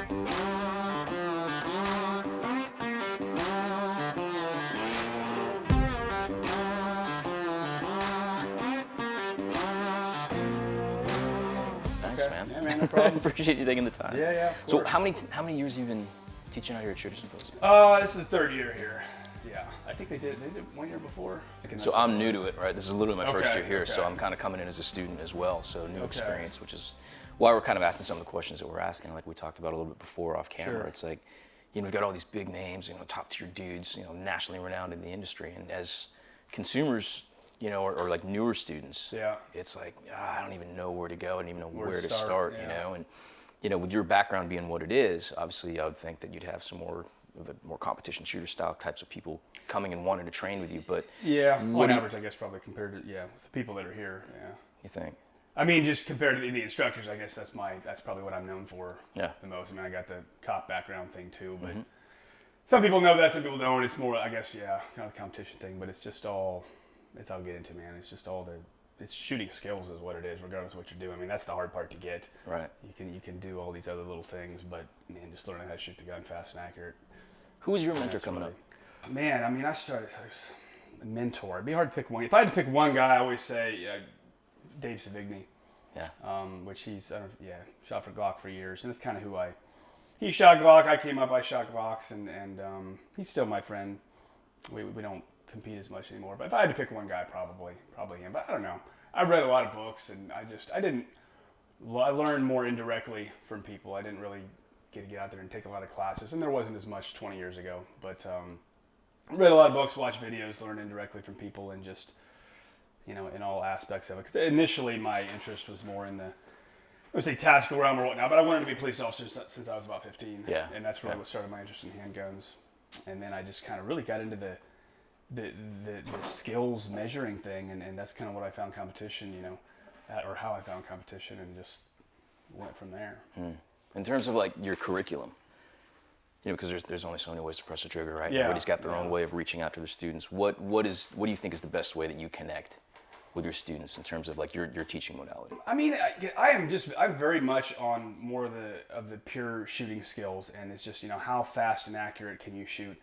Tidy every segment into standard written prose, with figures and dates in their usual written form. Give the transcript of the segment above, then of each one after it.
Thanks, man. Yeah, man, no problem. Appreciate you taking the time. Yeah. So how many years have you been teaching out here at Shooter Symposium? This is the third year here. Yeah, I think they did 1 year before. So I'm new to it, right? This is literally my first year here, okay. so I'm kind of coming in as a student as well, so new Okay. experience, which is why we're kind of asking some of the questions that we're asking, like we talked about a little bit before off camera. Sure. It's like, we've got all these big names, top tier dudes, nationally renowned in the industry, and as consumers, or like newer students, Yeah. it's like, I don't even know where to go, I don't even know where to start, start, yeah. and with your background being what it is, obviously I would think that you'd have some more of the more competition shooter style types of people coming and wanting to train with you, but Yeah, what on average, I guess probably compared to the people that are here. Yeah. you think? I mean, just compared to the instructors, I guess that's probably what I'm known for Yeah. the most. I mean, I got the cop background thing too, but some people know that, some people don't. It's more, I guess, kind of the competition thing. But it's just all, I'll get into, man. It's just all it's shooting skills is what it is, regardless of what you're doing. I mean, that's the hard part to get. Right. You can do all these other little things, but man, just learning how to shoot the gun fast and accurate. Who was your mentor coming up? Man, I mean, I was a mentor. It'd be hard to pick one. If I had to pick one guy, I always say Dave Savigny. Yeah. Which he's shot for Glock for years, and that's kind of who he shot Glock. I came up, I shot Glocks, and he's still my friend. We don't compete as much anymore. But if I had to pick one guy, probably him. But I don't know. I read a lot of books, and I learned more indirectly from people. I didn't really get to get out there and take a lot of classes, and there wasn't as much 20 years ago. But read a lot of books, watched videos, learned indirectly from people, and just in all aspects of it. Because initially my interest was more in the, I would say, tactical realm or whatnot, but I wanted to be a police officer since I was about 15. Yeah. And that's really what started my interest in handguns. And then I just kind of really got into the skills measuring thing, and that's kind of what I found competition, or how I found competition, and just went from there. In terms of like your curriculum, because there's only so many ways to press the trigger, right? Yeah. Everybody's got their own way of reaching out to their students. What do you think is the best way that you connect with your students in terms of like your teaching modality? I mean, I'm very much on more of the pure shooting skills, and it's just, how fast and accurate can you shoot?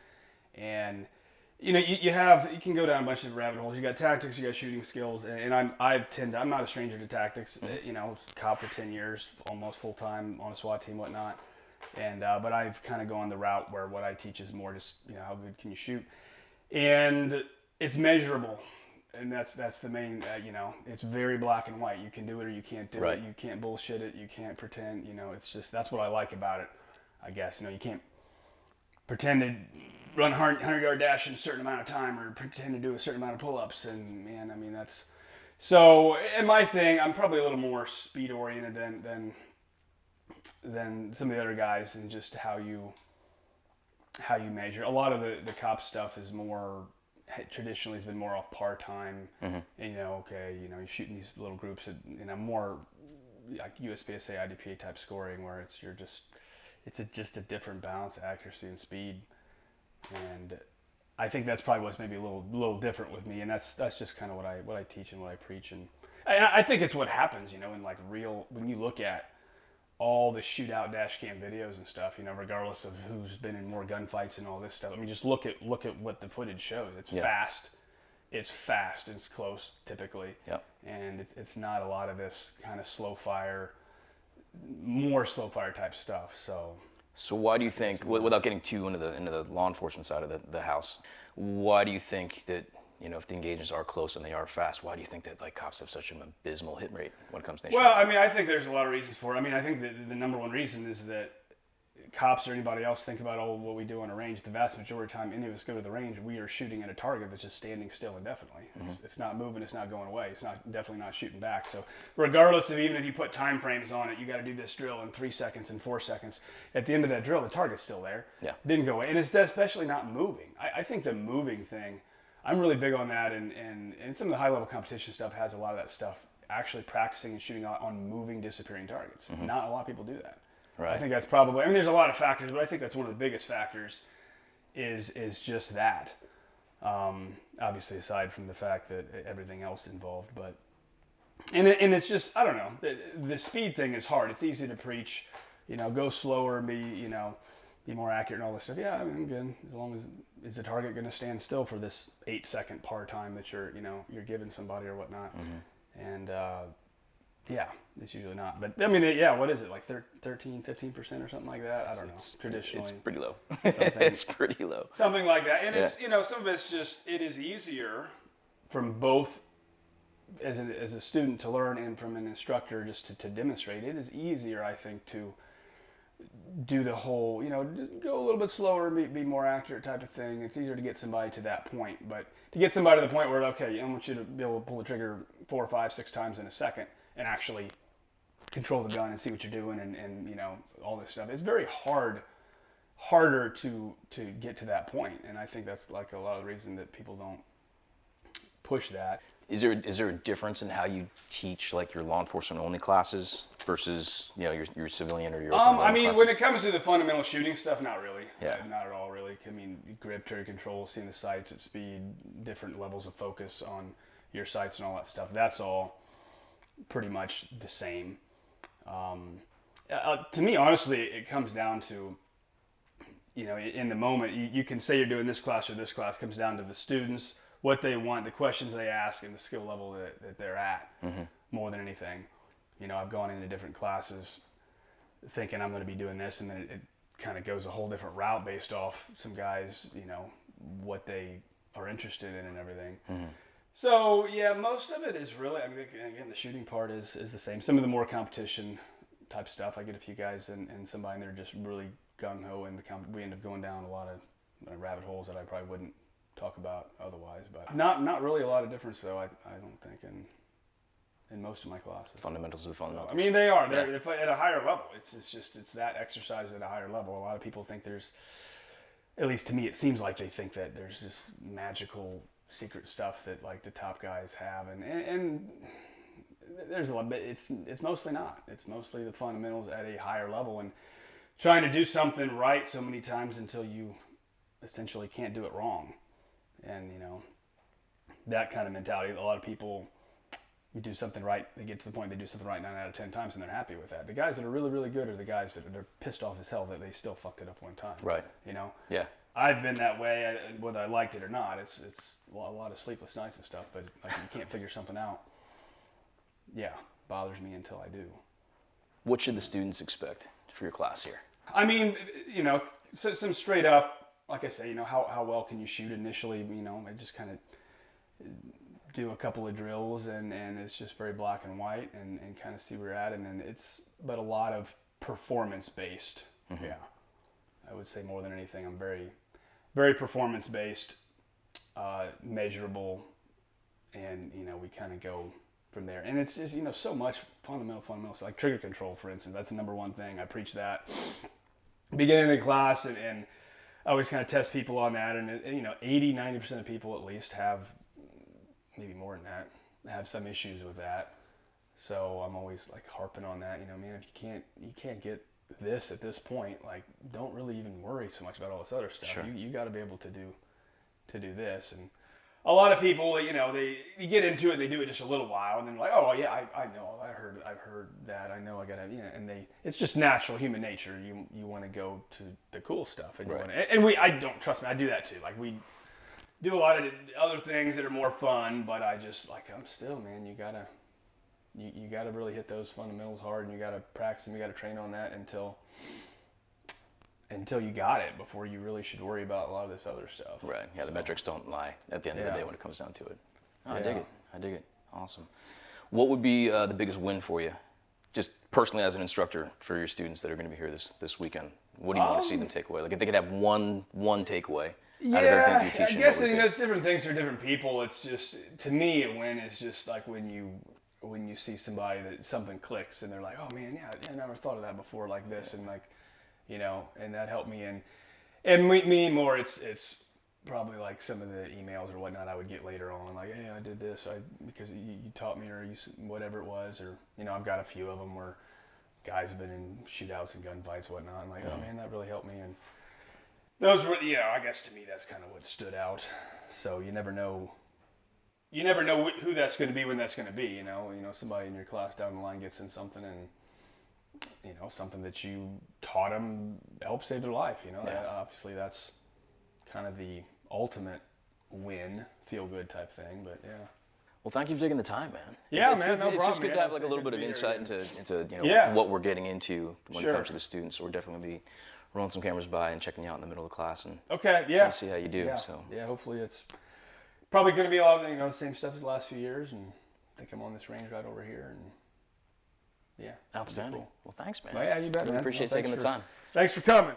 And you can go down a bunch of rabbit holes. You got tactics, you got shooting skills, and I'm not a stranger to tactics. Cop for 10 years, almost full time on a SWAT team, whatnot. And but I've kind of gone the route where what I teach is more just how good can you shoot, and it's measurable. And that's the main, it's very black and white. You can do it or you can't do it. You can't bullshit it. You can't pretend, it's just, that's what I like about it, I guess. You can't pretend to run 100-yard dash in a certain amount of time or pretend to do a certain amount of pull-ups. And man, I mean, that's, so in my thing, I'm probably a little more speed oriented than some of the other guys, and just how you measure. A lot of the cop stuff is more, traditionally has been more off par time, and you're shooting these little groups at, more like USPSA IDPA type scoring, where it's just a different balance of accuracy and speed, and I think that's probably what's maybe a little different with me, and that's just kind of what I teach and what I preach, and I think it's what happens, in like real, when you look at all the shootout dash cam videos and stuff, regardless of who's been in more gunfights and all this stuff. I mean, just look at what the footage shows. It's fast. It's close typically. Yep. And it's not a lot of this kind of more slow fire type stuff. So why do you think, without getting too into the law enforcement side of the house, why do you think that, if the engagements are close and they are fast, why do you think that like cops have such an abysmal hit rate when it comes to nationwide? Well, I mean, I think there's a lot of reasons for it. I mean, I think the number one reason is that cops or anybody else think about what we do on a range. The vast majority of the time any of us go to the range, we are shooting at a target that's just standing still indefinitely. It's not moving, it's not going away, it's definitely not shooting back. So regardless of, even if you put time frames on it, you got to do this drill in 3 seconds and 4 seconds. At the end of that drill, the target's still there. Yeah. It didn't go away. And it's especially not moving. I think the moving thing, I'm really big on that, and some of the high-level competition stuff has a lot of that stuff, actually practicing and shooting on moving, disappearing targets. Not a lot of people do that. Right. I think that's probably, I mean, there's a lot of factors, but I think that's one of the biggest factors is just that. Obviously, aside from the fact that everything else involved, but, and it's just, I don't know, the speed thing is hard. It's easy to preach, go slower and be more accurate and all this stuff. Yeah, I mean, I'm good. As long as, is the target going to stand still for this 8-second par time that you're giving somebody or whatnot? Mm-hmm. And, yeah, it's usually not. But, I mean, yeah, what is it, like 13, 15% or something like that? I don't know. Traditionally. It's pretty low. It's pretty low. Something like that. And it's, some of it's just, it is easier from both as a student to learn and from an instructor just to demonstrate. It is easier, I think, to do the whole, go a little bit slower and be more accurate type of thing. It's easier to get somebody to that point. But to get somebody to the point where, okay, I want you to be able to pull the trigger 4, 5, 6 times in a second and actually control the gun and see what you're doing and all this stuff. It's very harder to get to that point. And I think that's like a lot of the reason that people don't push that. Is there a difference in how you teach like your law enforcement only classes versus your civilian or your I mean, classes? when it comes to the fundamental shooting stuff, not really. Yeah. Not at all, really. I mean, grip, trigger control, seeing the sights at speed, different levels of focus on your sights and all that stuff. That's all pretty much the same. To me, honestly, it comes down to, in the moment, you can say you're doing this class or this class. It comes down to the students, what they want, the questions they ask, and the skill level that they're at, more than anything. I've gone into different classes thinking I'm going to be doing this, and then it kind of goes a whole different route based off some guys, what they are interested in and everything. Mm-hmm. So, yeah, most of it is really, I mean, again, the shooting part is the same. Some of the more competition type stuff, I get a few guys and somebody, and they're just really gung-ho, and we end up going down a lot of rabbit holes that I probably wouldn't talk about otherwise. But not really a lot of difference, though, I don't think, in most of my classes. Fundamentals of the fundamentals. I mean, they are. They're at a higher level. It's that exercise at a higher level. A lot of people think there's, at least to me, it seems like they think that there's this magical secret stuff that like the top guys have, and there's a lot, but it's mostly not. It's mostly the fundamentals at a higher level, and trying to do something right so many times until you essentially can't do it wrong, and that kind of mentality. A lot of people, you do something right, they get to the point they do something right 9 out of 10 times, and they're happy with that. The guys that are really, really good are the guys that are pissed off as hell that they still fucked it up one time. Right. Yeah. I've been that way, whether I liked it or not. It's a lot of sleepless nights and stuff, but like you can't figure something out. Yeah, bothers me until I do. What should the students expect for your class here? I mean, so some straight up, like I say, how well can you shoot initially? I just kind of do a couple of drills and it's just very black and white and kind of see where you're at, and then but a lot of performance based. Mm-hmm. Yeah, I would say more than anything, I'm very, very performance based, measurable, and we kind of go from there. And it's just so much fundamentals, like trigger control, for instance. That's the number one thing. I preach that beginning of the class, and I always kind of test people on that. And 80-90% of people at least have, maybe more than that, have some issues with that. So I'm always like harping on that. Man, if you can't get this at this point, like, don't really even worry so much about all this other stuff. Sure. You got to be able to do this. And a lot of people, you get into it, they do it just a little while, and then like, oh yeah, I know, I've heard that, I know, I gotta, and it's just natural human nature. You want to go to the cool stuff, and right. I don't, trust me, I do that too. Like, we do a lot of other things that are more fun, but I just like, I'm still, man, you gotta really hit those fundamentals hard, and you gotta practice them, you gotta train on that until you got it, before you really should worry about a lot of this other stuff. Right. Yeah, the metrics don't lie at the end of the day when it comes down to it. I dig it. Awesome. What would be the biggest win for you, just personally as an instructor, for your students that are going to be here this weekend? What do you want to see them take away? Like, if they could have one takeaway out of everything you're teaching. I guess it's different things for different people. It's just, to me, a win is just like when you see somebody that something clicks and they're like, oh man, yeah, I never thought of that before like this, and like, and that helped me. And me more, it's probably like some of the emails or whatnot I would get later on, like, hey, I did this because you taught me, or whatever it was, or I've got a few of them where guys have been in shootouts and gunfights and whatnot. I'm like, oh man, that really helped me. And those were, I guess to me that's kind of what stood out. So you never know who that's going to be when that's going to be. Somebody in your class down the line gets in something, and something that you taught them helped save their life. Yeah. Obviously that's kind of the ultimate win, feel good type thing. But yeah. Well, thank you for taking the time, man. Yeah, it's man. Good, No it's problem, just good man. to have like a It's little bit good of to be insight here. into Yeah. what we're getting into when Sure. it comes to the students. So we're definitely gonna be rolling some cameras by and checking you out in the middle of the class and Okay. Yeah. trying to see how you do. Yeah. So Yeah. Hopefully it's probably going to be a lot of the same stuff as the last few years, and I think I'm on this range right over here, and yeah. outstanding. Cool. Well, thanks, man. Well, yeah, you bet, Really man. appreciate Well, taking the thanks time. Thanks for coming.